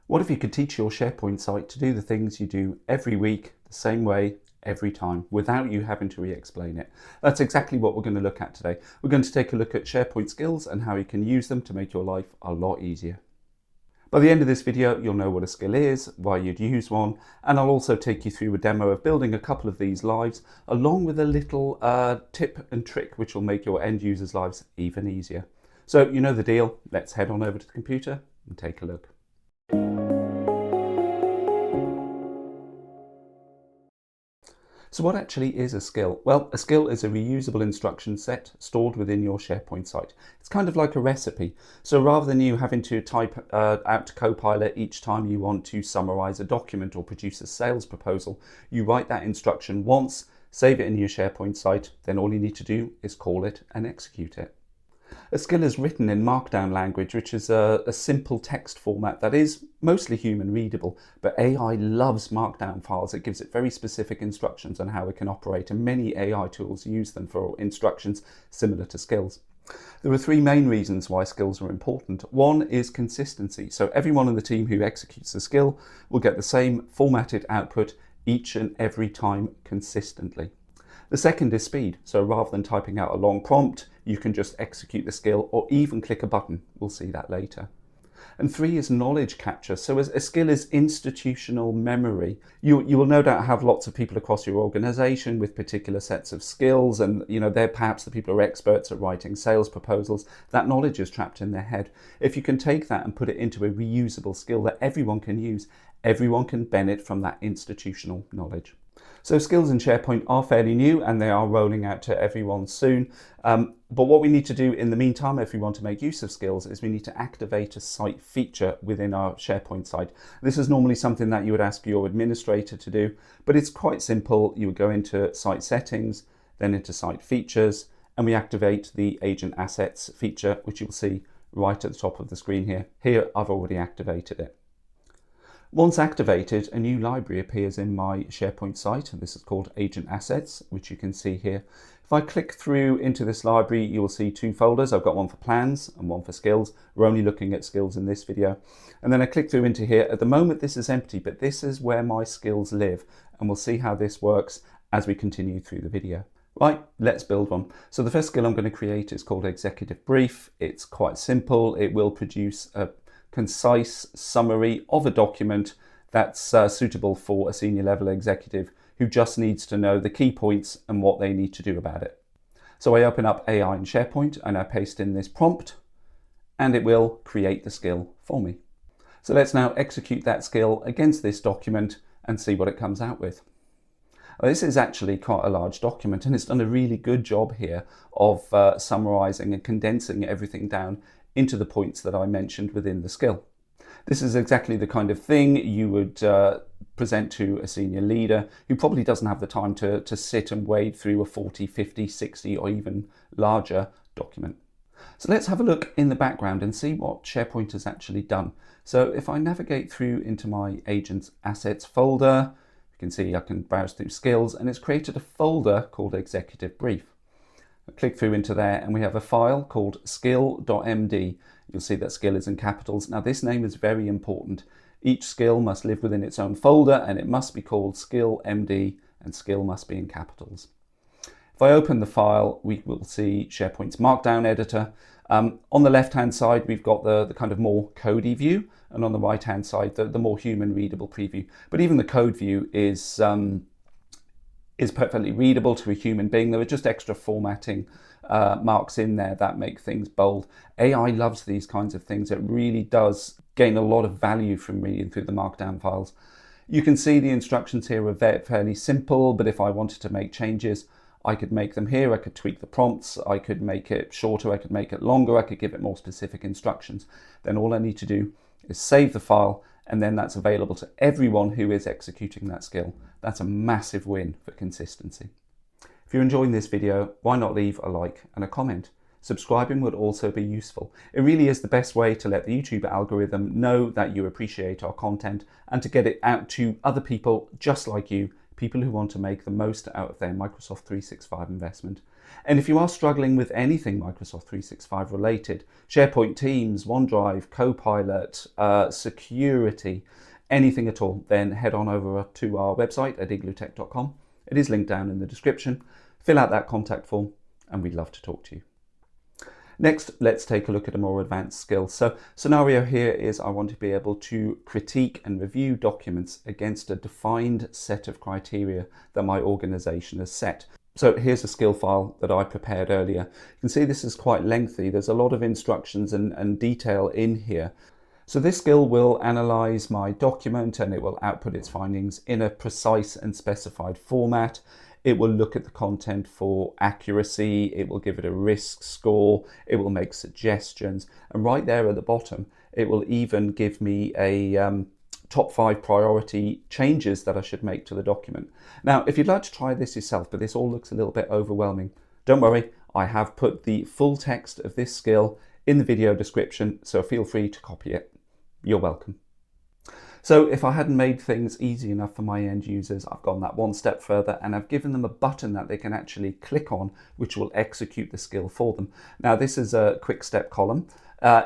What if you could teach your SharePoint site to do the things you do every week, the same way, every time, without you having to re-explain it? That's exactly what we're going to look at today. We're going to take a look at SharePoint skills and how you can use them to make your life a lot easier. By the end of this video, you'll know what a skill is, why you'd use one, and I'll also take you through a demo of building a couple of these lives, along with a little tip and trick which will make your end users' lives even easier. So you know the deal. Let's head on over to the computer and take a look. So what actually is a skill? Well, a skill is a reusable instruction set stored within your SharePoint site. It's kind of like a recipe. So rather than you having to type out to Copilot each time you want to summarize a document or produce a sales proposal, you write that instruction once, save it in your SharePoint site, then all you need to do is call it and execute it. A skill is written in Markdown language, which is a simple text format that is mostly human readable, but AI loves Markdown files. It gives it very specific instructions on how it can operate, and many AI tools use them for instructions similar to skills. There are three main reasons why skills are important. One is consistency. So everyone on the team who executes the skill will get the same formatted output each and every time consistently. The second is speed. So rather than typing out a long prompt, you can just execute the skill or even click a button. We'll see that later. And three is knowledge capture. So a skill is institutional memory. You will no doubt have lots of people across your organization with particular sets of skills, and they're perhaps the people who are experts at writing sales proposals. That knowledge is trapped in their head. If you can take that and put it into a reusable skill that everyone can use, everyone can benefit from that institutional knowledge. So skills in SharePoint are fairly new and they are rolling out to everyone soon. But what we need to do in the meantime, if we want to make use of skills, is we need to activate a site feature within our SharePoint site. This is normally something that you would ask your administrator to do, but it's quite simple. You would go into site settings, then into site features, and we activate the agent assets feature, which you'll see right at the top of the screen here. Here, I've already activated it. Once activated, a new library appears in my SharePoint site, and this is called Agent Assets, which you can see here. If I click through into this library, you will see two folders. I've got one for plans and one for skills. We're only looking at skills in this video. And then I click through into here. At the moment, this is empty, but this is where my skills live, and we'll see how this works as we continue through the video. Right, let's build one. So the first skill I'm going to create is called Executive Brief. It's quite simple. It will produce a concise summary of a document that's suitable for a senior level executive who just needs to know the key points and what they need to do about it. So I open up AI in SharePoint and I paste in this prompt, and it will create the skill for me. So let's now execute that skill against this document and see what it comes out with. This is actually quite a large document, and it's done a really good job here of summarizing and condensing everything down into the points that I mentioned within the skill. This is exactly the kind of thing you would present to a senior leader who probably doesn't have the time to sit and wade through a 40, 50, 60 or even larger document. So let's have a look in the background and see what SharePoint has actually done. So if I navigate through into my Agents Assets folder, you can see I can browse through skills, and it's created a folder called Executive Brief. Click through into there and we have a file called skill.md. You'll see that skill is in capitals. Now this name is very important. Each skill must live within its own folder, and it must be called skill.md, and skill must be in capitals. If I open the file, we will see SharePoint's Markdown editor. On the left hand side we've got the kind of more codey view, and on the right hand side the more human readable preview. But even the code view is perfectly readable to a human being. There are just extra formatting marks in there that make things bold. AI loves these kinds of things. It really does gain a lot of value from reading through the Markdown files. You can see the instructions here are fairly simple, but if I wanted to make changes, I could make them here. I could tweak the prompts. I could make it shorter. I could make it longer. I could give it more specific instructions. Then all I need to do is save the file, and then that's available to everyone who is executing that skill. That's a massive win for consistency. If you're enjoying this video, why not leave a like and a comment? Subscribing would also be useful. It really is the best way to let the YouTube algorithm know that you appreciate our content, and to get it out to other people just like you, people who want to make the most out of their Microsoft 365 investment. And if you are struggling with anything Microsoft 365 related, SharePoint, Teams, OneDrive, Copilot, security, anything at all, then head on over to our website at iglootech.com. It is linked down in the description. Fill out that contact form and we'd love to talk to you. Next, let's take a look at a more advanced skill. So scenario here is I want to be able to critique and review documents against a defined set of criteria that my organization has set. So here's a skill file that I prepared earlier. You can see this is quite lengthy. There's a lot of instructions and detail in here. So this skill will analyze my document and it will output its findings in a precise and specified format. It will look at the content for accuracy, it will give it a risk score, it will make suggestions, and right there at the bottom, it will even give me a top 5 priority changes that I should make to the document. Now, if you'd like to try this yourself, but this all looks a little bit overwhelming, don't worry, I have put the full text of this skill in the video description, so feel free to copy it. You're welcome. So if I hadn't made things easy enough for my end users, I've gone that one step further and I've given them a button that they can actually click on, which will execute the skill for them. Now this is a quick step column.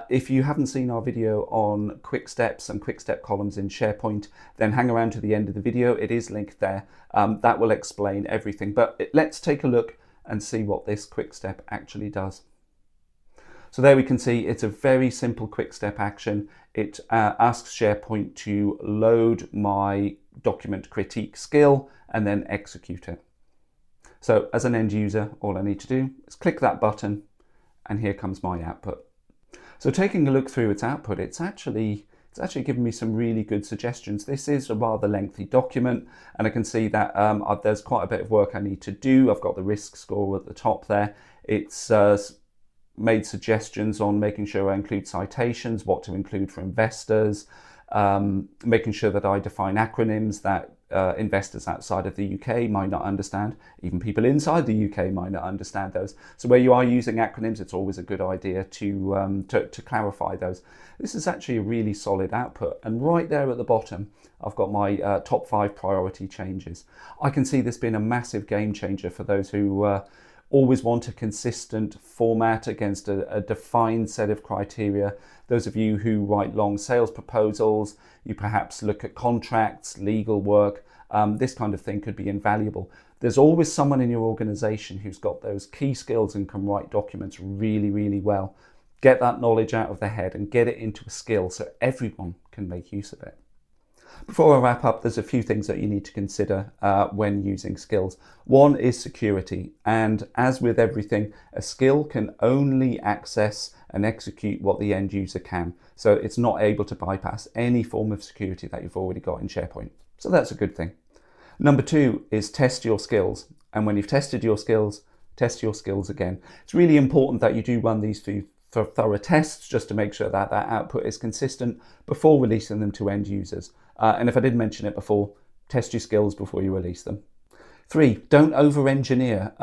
If you haven't seen our video on quick steps and quick step columns in SharePoint, then hang around to the end of the video. It is linked there. That will explain everything. But let's take a look and see what this quick step actually does. So there we can see it's a very simple quick step action. It asks SharePoint to load my document critique skill and then execute it. So as an end user, all I need to do is click that button and here comes my output. So taking a look through its output, it's actually given me some really good suggestions. This is a rather lengthy document and I can see that there's quite a bit of work I need to do. I've got the risk score at the top there. It's made suggestions on making sure I include citations, what to include for investors, making sure that I define acronyms that investors outside of the UK might not understand. Even people inside the UK might not understand those. So where you are using acronyms, it's always a good idea to clarify those. This is actually a really solid output. And right there at the bottom, I've got my top 5 priority changes. I can see this being a massive game changer for those who always want a consistent format against a defined set of criteria. Those of you who write long sales proposals, you perhaps look at contracts, legal work, this kind of thing could be invaluable. There's always someone in your organization who's got those key skills and can write documents really, really well. Get that knowledge out of their head and get it into a skill so everyone can make use of it. Before I wrap up, there's a few things that you need to consider when using skills. One is security, and as with everything, a skill can only access and execute what the end user can. So it's not able to bypass any form of security that you've already got in SharePoint. So that's a good thing. Number 2 is test your skills. And when you've tested your skills, test your skills again. It's really important that you do run these through thorough tests just to make sure that that output is consistent before releasing them to end users. And if I did mention it before, test your skills before you release them. 3, don't over-engineer.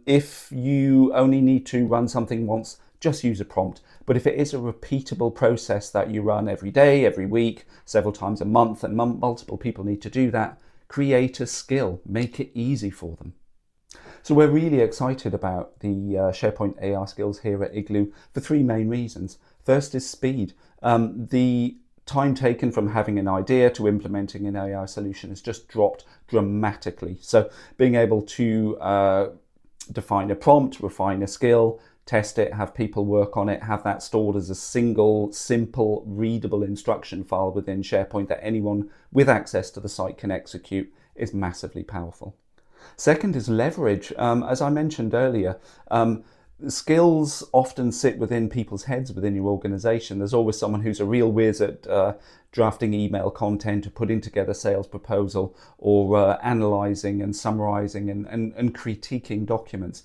If you only need to run something once, just use a prompt. But if it is a repeatable process that you run every day, every week, several times a month, and multiple people need to do that, create a skill, make it easy for them. So we're really excited about the SharePoint AI skills here at Igloo for 3 main reasons. First is speed. The time taken from having an idea to implementing an AI solution has just dropped dramatically. So being able to define a prompt, refine a skill, test it, have people work on it, have that stored as a single, simple, readable instruction file within SharePoint that anyone with access to the site can execute is massively powerful. Second is leverage. As I mentioned earlier, skills often sit within people's heads within your organization. There's always someone who's a real whiz at drafting email content or putting together sales proposal or analyzing and summarizing and critiquing documents.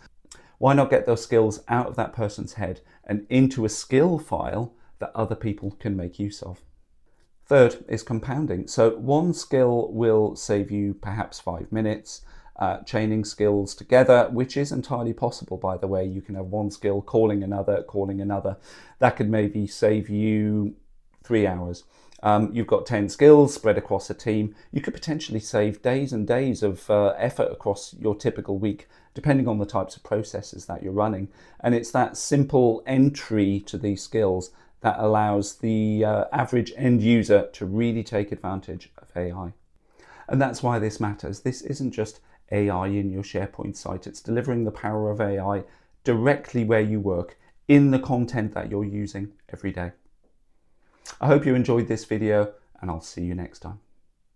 Why not get those skills out of that person's head and into a skill file that other people can make use of? Third is compounding. So one skill will save you perhaps 5 minutes. Chaining skills together, which is entirely possible, by the way. You can have one skill calling another. That could maybe save you 3 hours. You've got 10 skills spread across a team. You could potentially save days and days of effort across your typical week depending on the types of processes that you're running. And it's that simple entry to these skills that allows the average end user to really take advantage of AI. And that's why this matters. This isn't just AI in your SharePoint site. It's delivering the power of AI directly where you work, in the content that you're using every day. I hope you enjoyed this video, and I'll see you next time.